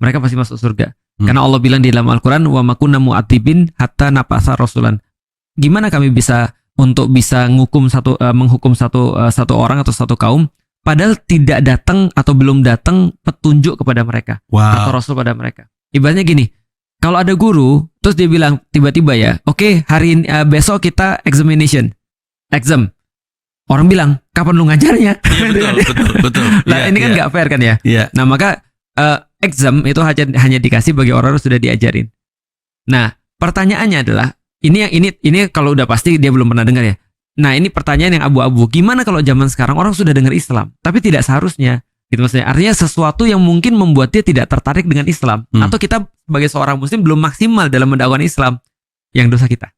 mereka pasti masuk surga. Karena Allah bilang di dalam Al-Quran, wa ma kunna mu'adzibin hatta nab'atsa rasulan. Gimana kami bisa menghukum satu orang atau satu kaum padahal tidak datang atau belum datang petunjuk kepada mereka atau rasul pada mereka. Ibaratnya gini, kalau ada guru terus dia bilang tiba-tiba ya, oke, hari ini besok kita exam. Orang bilang, kapan lu ngajarnya? Iya, betul. Lah ini kan nggak fair kan ya? Iya. Nah maka exam itu hanya dikasih bagi orang yang sudah diajarin. Nah pertanyaannya adalah ini kalau udah pasti dia belum pernah dengar ya. Nah ini pertanyaan yang abu-abu. Gimana kalau zaman sekarang orang sudah dengar Islam, tapi tidak seharusnya? Gitu maksudnya. Artinya sesuatu yang mungkin membuat dia tidak tertarik dengan Islam, atau kita sebagai seorang Muslim belum maksimal dalam mendakwakan Islam, yang dosa kita.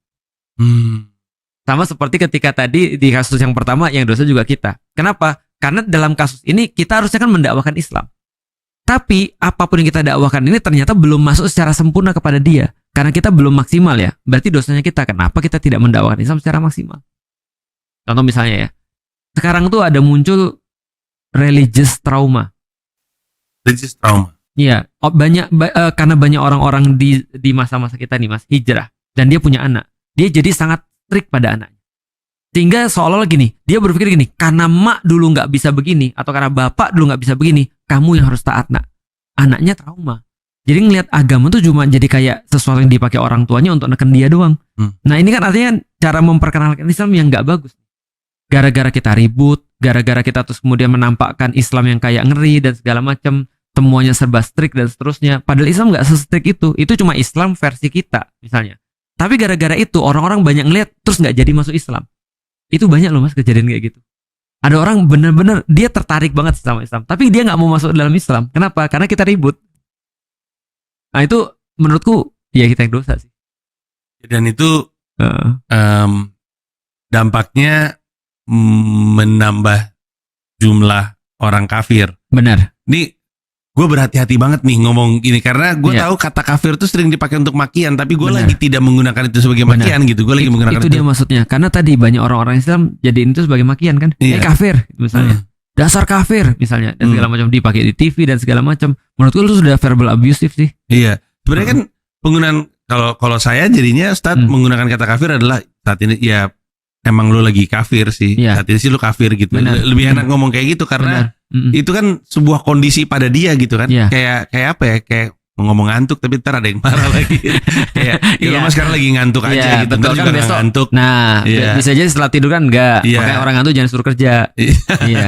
Sama seperti ketika tadi di kasus yang pertama, yang dosa juga kita. Kenapa? Karena dalam kasus ini kita harusnya kan mendakwakan Islam. Tapi apapun yang kita dakwakan ini ternyata belum masuk secara sempurna kepada dia. Karena kita belum maksimal ya. Berarti dosanya kita. Kenapa kita tidak mendakwakan Islam secara maksimal? Contoh misalnya ya. Sekarang tuh ada muncul religious trauma. Religious trauma. Iya, karena banyak orang-orang di masa-masa kita nih Mas, hijrah. Dan dia punya anak. Dia jadi sangat strict pada anaknya. Sehingga seolah-olah gini, dia berpikir gini, karena mak dulu nggak bisa begini, atau karena bapak dulu nggak bisa begini, kamu yang harus taat nak. Anaknya trauma. Jadi ngelihat agama tuh cuma jadi kayak sesuatu yang dipakai orang tuanya untuk neken dia doang. Nah ini kan artinya cara memperkenalkan Islam yang nggak bagus. Gara-gara kita ribut, gara-gara kita terus kemudian menampakkan Islam yang kayak ngeri dan segala macam, semuanya serba strict dan seterusnya. Padahal Islam nggak se-strict itu cuma Islam versi kita misalnya. Tapi gara-gara itu orang-orang banyak ngelihat terus nggak jadi masuk Islam. Itu banyak loh Mas kejadian kayak gitu. Ada orang bener-bener dia tertarik banget sama Islam, tapi dia nggak mau masuk dalam Islam. Kenapa? Karena kita ribut. Nah itu menurutku ya kita yang dosa sih. Dan itu dampaknya menambah jumlah orang kafir. Benar. Ini gue berhati-hati banget nih ngomong gini karena gue tahu kata kafir itu sering dipakai untuk makian, tapi gue lagi tidak menggunakan itu sebagai makian gitu. Gue lagi menggunakan itu dia maksudnya. Karena tadi banyak orang-orang Islam jadiin itu sebagai makian kan. Kafir misalnya. Dasar kafir misalnya dan segala macam dipakai di TV dan segala macam. Menurutku itu sudah verbal abusive sih. Iya. Sebenarnya kan penggunaan kalau saya jadinya Ustadz menggunakan kata kafir adalah saat ini ya emang lu lagi kafir sih. Saat ini sih lu kafir gitu. Lebih enak ngomong kayak gitu karena itu kan sebuah kondisi pada dia gitu kan. Kayak apa ya? Kayak ngomong ngantuk tapi ntar ada yang marah lagi. Kayak lu Mas sekarang lagi ngantuk aja gitu. Betul kan besok. Ngantuk. Nah, bisa aja setelah tidur kan enggak. Makanya orang ngantuk jangan suruh kerja. Iya.